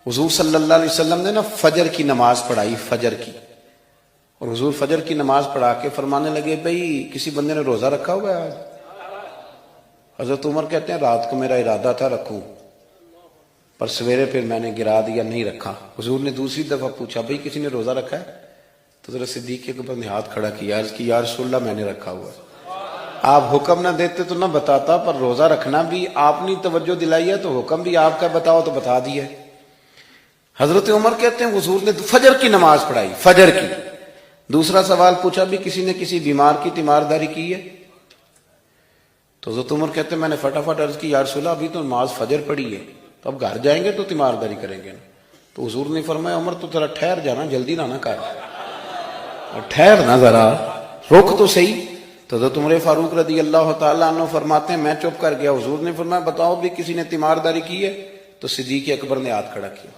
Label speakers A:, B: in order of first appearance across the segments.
A: حضور صلی اللہ علیہ وسلم نے نا فجر کی نماز پڑھائی، فجر کی، اور حضور فجر کی نماز پڑھا کے فرمانے لگے بھئی کسی بندے نے روزہ رکھا ہوا ہے آج؟ حضرت عمر کہتے ہیں رات کو میرا ارادہ تھا رکھوں، پر سویرے پھر میں نے گرا دیا، نہیں رکھا۔ حضور نے دوسری دفعہ پوچھا بھئی کسی نے روزہ رکھا ہے؟ تو حضرت صدیق کے اوپر نے ہاتھ کھڑا کیا، عرض کی یا رسول اللہ میں نے رکھا ہوا ہے۔ آپ حکم نہ دیتے تو نہ بتاتا، پر روزہ رکھنا بھی آپ نے توجہ دلائی ہے تو حکم بھی آپ کا بتاؤ تو بتا دیا ہے۔ حضرت عمر کہتے ہیں حضور نے فجر کی نماز پڑھائی، فجر کی۔ دوسرا سوال پوچھا بھی کسی نے کسی بیمار کی تیمارداری کی ہے؟ تو حضرت عمر کہتے ہیں میں نے فٹافٹ عرض کی یا رسول اللہ ابھی تو نماز فجر پڑھی ہے، تو اب گھر جائیں گے تو تیمارداری کریں گے نا۔ تو حضور نے فرمایا عمر تو ذرا ٹھہر جانا، جلدی نہ کر، ٹھہر نہ ذرا، رک تو صحیح۔ تو حضرت عمر فاروق رضی اللہ تعالیٰ عنہ فرماتے ہیں میں چپ کر گیا، حضور نے فرمایا بتاؤ بھی کسی نے تیمارداری کی ہے؟ تو صدیق اکبر نے ہاتھ کھڑا کیا،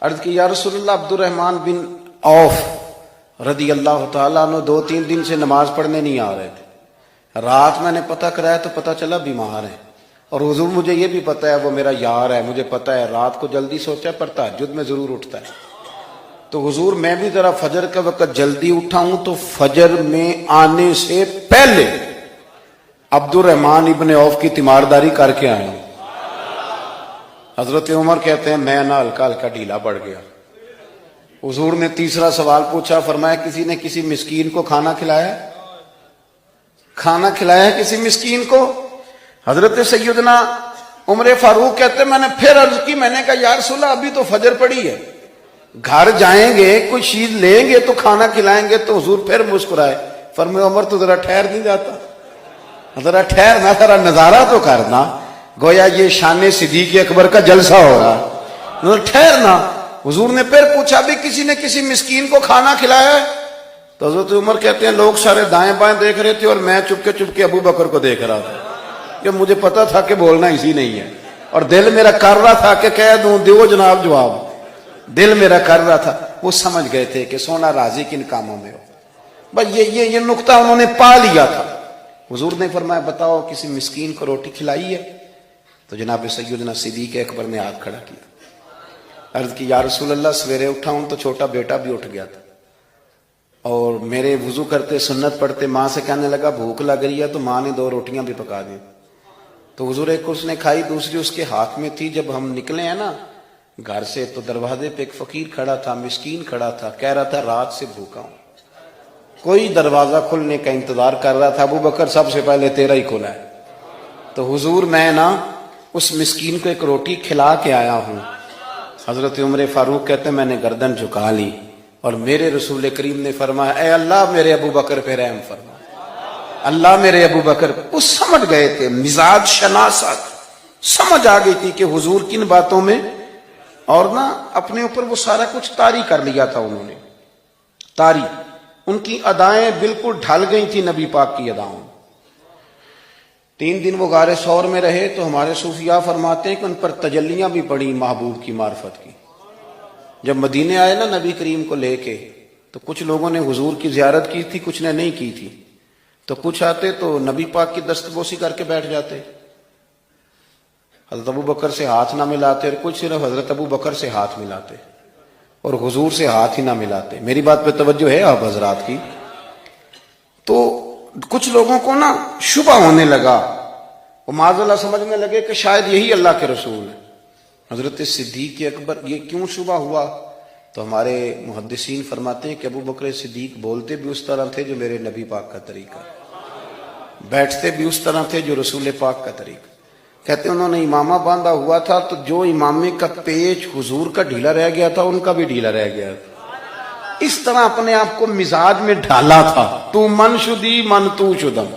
A: عرض کی یا رسول اللہ عبد الرحمن بن عوف رضی اللہ تعالیٰ عنہ 2-3 دن سے نماز پڑھنے نہیں آ رہے تھے، رات میں نے پتہ کرایا تو پتہ چلا بیمار ہے، اور حضور مجھے یہ بھی پتہ ہے وہ میرا یار ہے، مجھے پتہ ہے رات کو جلدی سوچا پر تہجد میں ضرور اٹھتا ہے، تو حضور میں بھی ذرا فجر کا وقت جلدی اٹھا ہوں تو فجر میں آنے سے پہلے عبد الرحمن ابن عوف کی تیمارداری کر کے آیا ہوں۔ حضرت عمر کہتے ہیں میں نہ ہلکا ہلکا ڈھیلا پڑ گیا۔ حضور نے تیسرا سوال پوچھا، فرمایا کسی نے کسی مسکین کو کھانا کھلایا؟ کھانا کھلایا کسی مسکین کو؟ حضرت سیدنا عمر فاروق کہتے ہیں میں نے پھر عرض کی، میں نے کہا یا رسول اللہ ابھی تو فجر پڑی ہے، گھر جائیں گے کوئی چیز لیں گے تو کھانا کھلائیں گے۔ تو حضور پھر مسکرائے، فرمایا عمر تو ذرا ٹھہر نہیں جاتا، ذرا ٹھہر نہ، ذرا نظارہ تو کرنا، گویا یہ شان صدیق اکبر کا جلسہ ہو رہا، ٹھہرنا۔ حضور نے پھر پوچھا بھی کسی نے کسی مسکین کو کھانا کھلایا ہے؟ تو حضرت عمر کہتے ہیں لوگ سارے دائیں بائیں دیکھ رہے تھے اور میں چپ کے ابو بکر کو دیکھ رہا تھا، کہ مجھے پتا تھا کہ بولنا اسی نہیں ہے، اور دل میرا کر رہا تھا کہ کہہ دوں دیو جناب جواب، دل میرا کر رہا تھا۔ وہ سمجھ گئے تھے کہ سونا راضی کن کاموں میں ہو، بس یہ نقطہ انہوں نے پا لیا تھا۔ حضور نے فرمایا بتاؤ کسی مسکین کو روٹی کھلائی ہے؟ تو جناب سیدنا صدیق اکبر نے ہاتھ کھڑا کیا، عرض کی یا رسول اللہ سویرے اٹھا ہوں تو چھوٹا بیٹا بھی اٹھ گیا تھا، اور میرے وضو کرتے سنت پڑھتے ماں سے کہنے لگا بھوک لگ رہی ہے، تو ماں نے 2 روٹیاں بھی پکا دی، تو حضور ایک اس نے کھائی دوسری اس کے ہاتھ میں تھی۔ جب ہم نکلے ہیں نا گھر سے تو دروازے پہ ایک فقیر کھڑا تھا، مسکین کھڑا تھا، کہہ رہا تھا رات سے بھوکا ہوں، کوئی دروازہ کھلنے کا انتظار کر رہا تھا، ابو بکر سب سے پہلے تیرا ہی کھلا ہے۔ تو حضور میں نا اس مسکین کو ایک روٹی کھلا کے آیا ہوں۔ حضرت عمر فاروق کہتے ہیں میں نے گردن جھکا لی، اور میرے رسول کریم نے فرمایا اے اللہ میرے ابو بکر پہ رحم فرما، اللہ میرے ابو بکر۔ وہ سمجھ گئے تھے، مزاج شناست سمجھ آ گئی تھی کہ حضور کن باتوں میں، اور نا اپنے اوپر وہ سارا کچھ طاری کر لیا تھا انہوں نے، طاری، ان کی ادائیں بالکل ڈھل گئی تھی نبی پاک کی اداؤں۔ 3 دن وہ غار ثور میں رہے تو ہمارے صوفیاء فرماتے ہیں کہ ان پر تجلیاں بھی پڑی محبوب کی معرفت کی۔ جب مدینے آئے نا نبی کریم کو لے کے، تو کچھ لوگوں نے حضور کی زیارت کی تھی، کچھ نے نہیں کی تھی، تو کچھ آتے تو نبی پاک کی دستبوسی کر کے بیٹھ جاتے، حضرت ابو بکر سے ہاتھ نہ ملاتے، اور کچھ صرف حضرت ابو بکر سے ہاتھ ملاتے اور حضور سے ہاتھ ہی نہ ملاتے۔ میری بات پہ توجہ ہے آپ حضرات کی؟ تو کچھ لوگوں کو نا شبہ ہونے لگا، وہ معاذ اللہ سمجھنے لگے کہ شاید یہی اللہ کے رسول ہے۔ حضرت صدیق اکبر یہ کیوں شبہ ہوا؟ تو ہمارے محدثین فرماتے ہیں کہ ابو بکر صدیق بولتے بھی اس طرح تھے جو میرے نبی پاک کا طریقہ، بیٹھتے بھی اس طرح تھے جو رسول پاک کا طریقہ۔ کہتے ہیں انہوں نے امامہ باندھا ہوا تھا تو جو امامے کا پیچ حضور کا ڈھیلا رہ گیا تھا ان کا بھی ڈھیلا رہ گیا تھا، اس طرح اپنے آپ کو مزاج میں ڈھالا تھا، تو من شدی من تو شدم،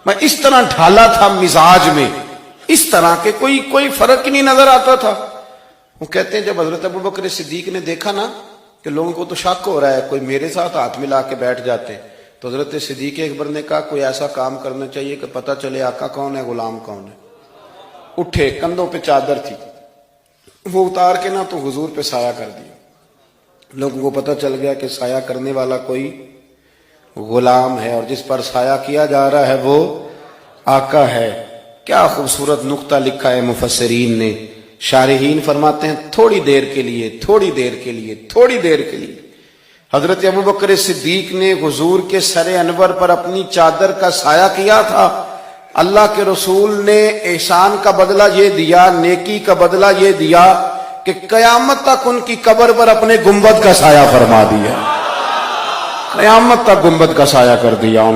A: میں اس طرح ڈھالا تھا مزاج میں، اس طرح کہ کوئی فرق ہی نہیں نظر آتا تھا۔ وہ کہتے ہیں جب حضرت ابو بکر صدیق نے دیکھا نا کہ لوگوں کو تو شک ہو رہا ہے، کوئی میرے ساتھ ہاتھ ملا کے بیٹھ جاتے، تو حضرت صدیق اکبر نے کہا کوئی ایسا کام کرنا چاہیے کہ پتہ چلے آقا کون ہے غلام کون ہے۔ اٹھے، کندھوں پہ چادر تھی، وہ اتار کے نا تو حضور پہ سایہ کر دیا، لوگوں کو پتہ چل گیا کہ سایہ کرنے والا کوئی غلام ہے، اور جس پر سایہ کیا جا رہا ہے وہ آقا ہے۔ کیا خوبصورت نقطہ لکھا ہے مفسرین نے، شارحین فرماتے ہیں تھوڑی دیر کے لیے، تھوڑی دیر کے لیے، تھوڑی دیر کے لیے حضرت ابوبکر صدیق نے حضور کے سر انور پر اپنی چادر کا سایہ کیا تھا۔ اللہ کے رسول نے احسان کا بدلہ یہ دیا، نیکی کا بدلہ یہ دیا کہ قیامت تک ان کی قبر پر اپنے گنبد کا سایہ فرما دیا، قیامت تک گنبد کا سایہ کر دیا۔